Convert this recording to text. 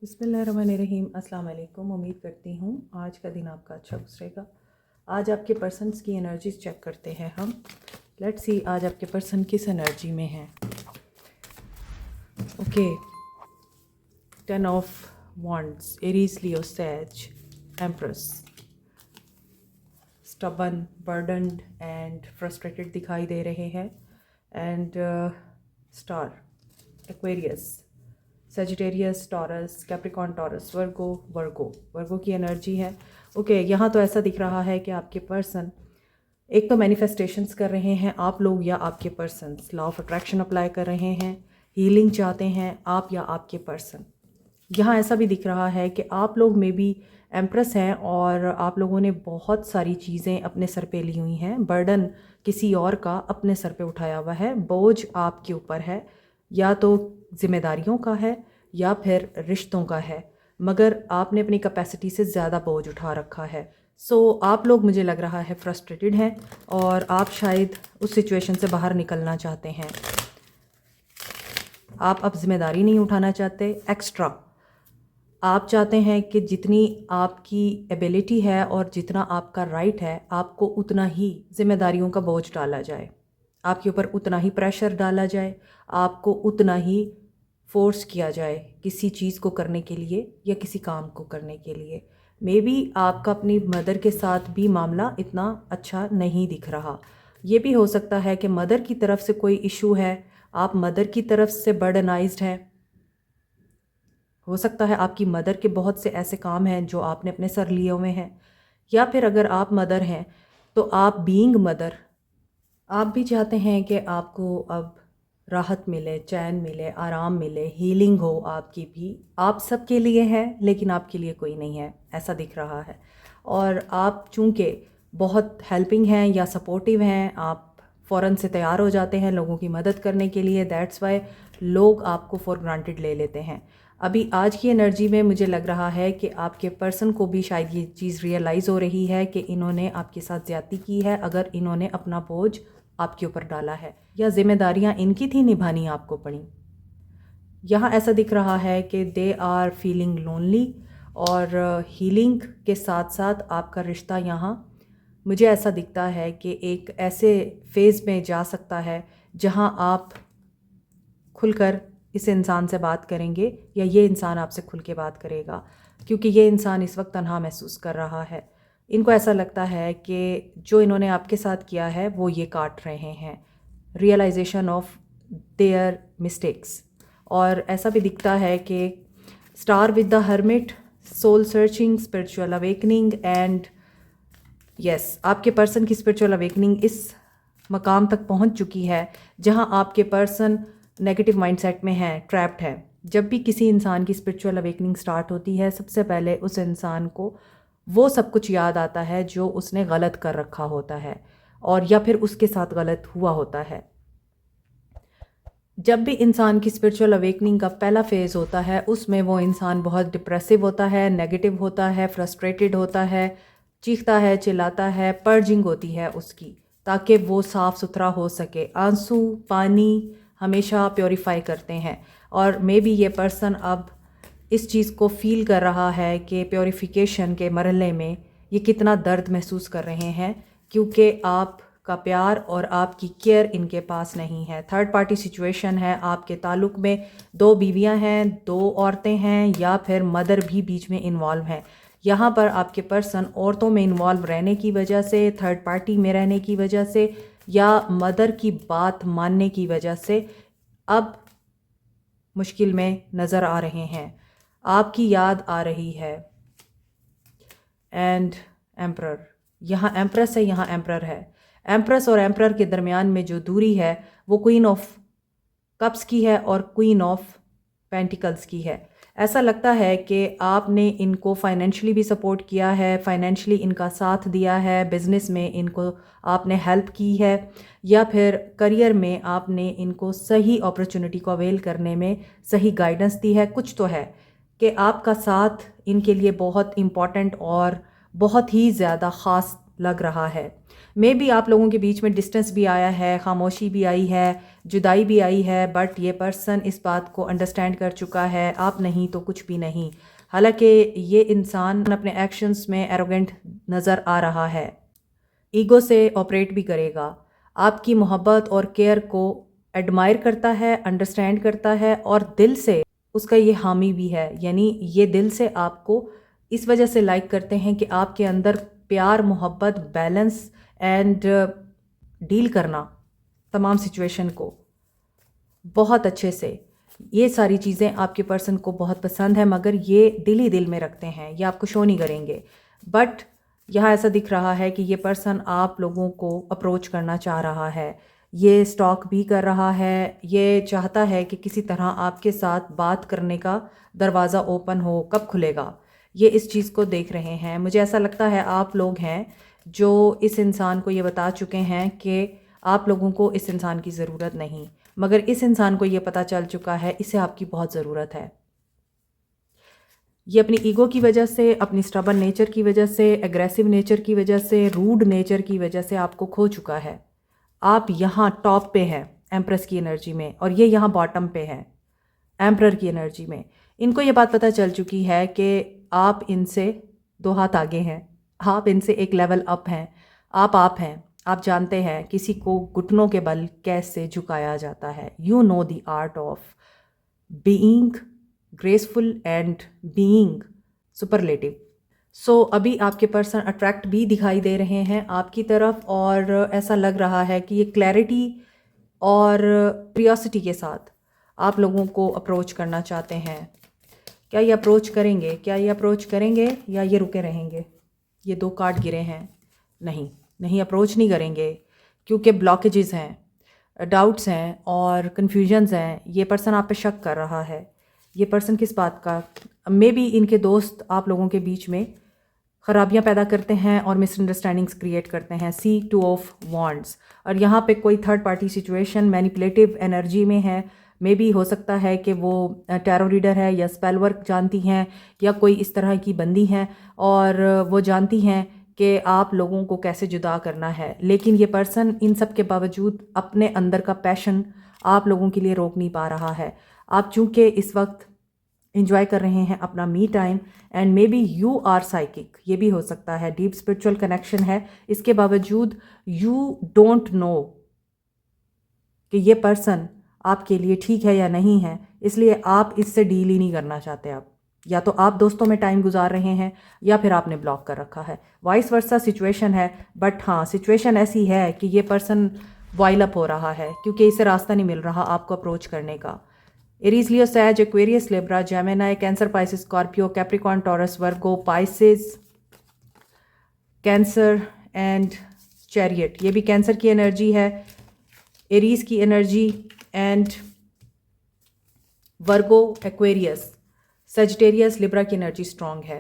बिस्मिल्लाहिर्रहमानिर्रहीम। अस्सलाम वालेकुम। उम्मीद करती हूँ आज का दिन आपका अच्छा गुजरेगा। आज आपके पर्सन्स की एनर्जीज चेक करते हैं हम। लेट्स सी आज आपके पर्सन किस एनर्जी में हैं। Okay, 10 of wands, Aries, Leo, Sag, empress. Stubborn, burdened and frustrated दिखाई दे रहे हैं। And star, Aquarius, Sagittarius, Taurus, Capricorn, Taurus, Virgo की एनर्जी है। ओके, यहाँ तो ऐसा दिख रहा है कि आपके पर्सन एक तो मैनिफेस्टेशंस कर रहे हैं, आप लोग या आपके persons law of attraction apply कर रहे हैं, हीलिंग चाहते हैं आप या आपके पर्सन। यहाँ ऐसा भी दिख रहा है कि आप लोग में भी एम्प्रेस हैं और आप लोगों ने बहुत सारी चीज़ें अपने सर पे ली हुई हैं। बर्डन किसी और का अपने सर पे उठाया हुआ है, बोझ आपके ऊपर है, या तो जिम्मेदारियों का है या फिर रिश्तों का है, मगर आपने अपनी कैपेसिटी से ज़्यादा बोझ उठा रखा है। सो आप लोग, मुझे लग रहा है, फ्रस्ट्रेटेड हैं और आप शायद उस सिचुएशन से बाहर निकलना चाहते हैं। आप अब जिम्मेदारी नहीं उठाना चाहते एक्स्ट्रा। आप चाहते हैं कि जितनी आपकी एबिलिटी है और जितना आपका राइट है, आपको उतना ही जिम्मेदारियों का बोझ डाला जाए, आपके ऊपर उतना ही प्रेशर डाला जाए, आपको उतना ही फोर्स किया जाए किसी चीज़ को करने के लिए या किसी काम को करने के लिए। मे बी आपका अपनी मदर के साथ भी मामला इतना अच्छा नहीं दिख रहा। ये भी हो सकता है कि मदर की तरफ से कोई इशू है, आप मदर की तरफ से बर्डनाइज्ड हैं। हो सकता है आपकी मदर के बहुत से ऐसे काम हैं जो आपने अपने सर लिए हुए हैं, या फिर अगर आप मदर हैं तो आप बीइंग मदर, आप भी चाहते हैं कि आपको अब राहत मिले, चैन मिले, आराम मिले, हीलिंग हो आपकी भी। आप सबके लिए है लेकिन आपके लिए कोई नहीं है, ऐसा दिख रहा है। और आप चूँकि बहुत हेल्पिंग हैं या सपोर्टिव हैं, आप फ़ौरन से तैयार हो जाते हैं लोगों की मदद करने के लिए। दैट्स वाई लोग आपको फॉर ग्रांटेड ले लेते हैं। अभी आज की एनर्जी में मुझे लग रहा है कि आपके पर्सन को भी शायद ये चीज़ रियलाइज़ हो रही है कि इन्होंने आपके साथ ज़्यादती की है, अगर इन्होंने अपना बोझ आपके ऊपर डाला है या जिम्मेदारियां इनकी थी निभानी आपको पड़ी। यहाँ ऐसा दिख रहा है कि दे आर फीलिंग लोनली, और हीलिंग के साथ साथ आपका रिश्ता यहाँ मुझे ऐसा दिखता है कि एक ऐसे फेज़ में जा सकता है जहाँ आप खुलकर इस इंसान से बात करेंगे या ये इंसान आपसे खुल के बात करेगा, क्योंकि ये इंसान इस वक्त तन्हा महसूस कर रहा है। इनको ऐसा लगता है कि जो इन्होंने आपके साथ किया है वो ये काट रहे हैं, रियलाइजेशन ऑफ देयर मिस्टेक्स। और ऐसा भी दिखता है कि star with the hermit, soul searching, spiritual awakening and yes, आपके पर्सन की स्पिरिचुअल अवेकनिंग इस मकाम तक पहुंच चुकी है जहां आपके पर्सन नेगेटिव माइंडसेट में है, ट्रैप्ड है। जब भी किसी इंसान की स्पिरिचुअल अवेकनिंग स्टार्ट होती है, सबसे पहले उस इंसान को वो सब कुछ याद आता है जो उसने गलत कर रखा होता है और या फिर उसके साथ गलत हुआ होता है। जब भी इंसान की स्पिरिचुअल अवेकनिंग का पहला फेज़ होता है, उसमें वो इंसान बहुत डिप्रेसिव होता है, नेगेटिव होता है, फ्रस्ट्रेटेड होता है, चीखता है, चिल्लाता है, पर्जिंग होती है उसकी, ताकि वो साफ़ सुथरा हो सके। आंसू, पानी हमेशा प्योरीफाई करते हैं। और मे बी ये पर्सन अब इस चीज़ को फील कर रहा है कि प्योरीफिकेशन के मरहले में ये कितना दर्द महसूस कर रहे हैं, क्योंकि आपका प्यार और आपकी केयर इनके पास नहीं है। थर्ड पार्टी सिचुएशन है आपके ताल्लुक़ में, दो बीवियां हैं, दो औरतें हैं, या फिर मदर भी बीच में इन्वॉल्व हैं। यहाँ पर आपके पर्सन औरतों में इन्वॉल्व रहने की वजह से, थर्ड पार्टी में रहने की वजह से, या मदर की बात मानने की वजह से अब मुश्किल में नज़र आ रहे हैं, आपकी याद आ रही है। एंड एम्परर, यहाँ एम्प्रेस है, यहाँ एम्परर है। एम्प्रेस और एम्परर के दरमियान में जो दूरी है वो क्वीन ऑफ कप्स की है और क्वीन ऑफ पेंटिकल्स की है। ऐसा लगता है कि आपने इनको फाइनेंशियली भी सपोर्ट किया है, फाइनेंशियली इनका साथ दिया है, बिज़नेस में इनको आपने हेल्प की है, या फिर करियर में आपने इनको सही अपॉर्चुनिटी को अवेल करने में सही गाइडेंस दी है। कुछ तो है कि आपका साथ इनके लिए बहुत इम्पॉर्टेंट और बहुत ही ज़्यादा ख़ास लग रहा है। मे बी आप लोगों के बीच में डिस्टेंस भी आया है, खामोशी भी आई है, जुदाई भी आई है, बट ये पर्सन इस बात को अंडरस्टैंड कर चुका है, आप नहीं तो कुछ भी नहीं। हालांकि ये इंसान अपने एक्शंस में एरोगेंट नज़र आ रहा है, ईगो से ऑपरेट भी करेगा, आपकी मोहब्बत और केयर को एडमायर करता है, अंडरस्टैंड करता है और दिल से उसका ये हामी भी है। यानी ये दिल से आपको इस वजह से लाइक करते हैं कि आपके अंदर प्यार, मोहब्बत, बैलेंस एंड डील करना तमाम सिचुएशन को बहुत अच्छे से, ये सारी चीज़ें आपके पर्सन को बहुत पसंद है, मगर ये दिल ही दिल में रखते हैं, ये आपको शो नहीं करेंगे। बट यहाँ ऐसा दिख रहा है कि ये पर्सन आप लोगों को अप्रोच करना चाह रहा है, ये स्टॉक भी कर रहा है, ये चाहता है कि किसी तरह आपके साथ बात करने का दरवाज़ा ओपन हो। कब खुलेगा, ये इस चीज़ को देख रहे हैं। मुझे ऐसा लगता है आप लोग हैं जो इस इंसान को ये बता चुके हैं कि आप लोगों को इस इंसान की ज़रूरत नहीं, मगर इस इंसान को ये पता चल चुका है इसे आपकी बहुत ज़रूरत है। ये अपनी ईगो की वजह से, अपनी स्टबर्न नेचर की वजह से, एग्रेसिव नेचर की वजह से, रूड नेचर की वजह से आपको खो चुका है। आप यहाँ टॉप पे हैं एम्प्रेस की एनर्जी में और ये यहाँ बॉटम पे हैं एम्परर की एनर्जी में। इनको ये बात पता चल चुकी है कि आप इनसे 2 हाथ आगे हैं, आप इनसे एक लेवल अप हैं, आप हैं। आप जानते हैं किसी को घुटनों के बल कैसे झुकाया जाता है। You know the art of being graceful and being superlative. So अभी आपके पर्सन अट्रैक्ट भी दिखाई दे रहे हैं आपकी तरफ और ऐसा लग रहा है कि ये क्लैरिटी और क्यूरियोसिटी के साथ आप लोगों को अप्रोच करना चाहते हैं। क्या ये अप्रोच करेंगे? क्या ये अप्रोच करेंगे या ये रुके रहेंगे? ये 2 कार्ड गिरे हैं। नहीं अप्रोच नहीं करेंगे क्योंकि ब्लॉकेजेस हैं, डाउट्स हैं और कन्फ्यूजन्स हैं। ये पर्सन आप पे शक कर रहा है। ये पर्सन किस बात का? मे बी इनके दोस्त आप लोगों के बीच में ख़राबियाँ पैदा करते हैं और मिसअंडरस्टैंडिंग्स क्रिएट करते हैं। C2 ऑफ वॉन्ड्स और यहाँ पे कोई third party situation manipulative energy में है। मे बी हो सकता है कि वो टैरो रीडर है या स्पेल वर्क जानती हैं या कोई इस तरह की बंदी हैं और वो जानती हैं कि आप लोगों को कैसे जुदा करना है। लेकिन ये पर्सन इन सब के बावजूद अपने अंदर का पैशन आप लोगों के लिए रोक नहीं पा रहा है। आप चूँकि इस वक्त इंजॉय कर रहे हैं अपना me time and maybe you are psychic, ये भी हो सकता है, डीप स्पिरिचुअल कनेक्शन है। इसके बावजूद यू डोंट नो कि ये पर्सन आपके लिए ठीक है या नहीं है, इसलिए आप इससे डील ही नहीं करना चाहते। आप या तो आप दोस्तों में टाइम गुजार रहे हैं या फिर आपने ब्लॉक कर रखा है। वाइस वर्सा सिचुएशन है, बट हाँ सिचुएशन ऐसी है कि ये पर्सन वाइल अप हो रहा है क्योंकि इसे रास्ता नहीं मिल रहा आपको अप्रोच करने का। Aries, Leo, Sag, Aquarius, Libra, Gemini, Cancer, Pisces, Scorpio, Capricorn, Taurus, Virgo, Pisces, Cancer and chariot. ये भी कैंसर की एनर्जी है, एरीज की energy and Virgo, Aquarius, Sagittarius, Libra की एनर्जी स्ट्रॉन्ग है।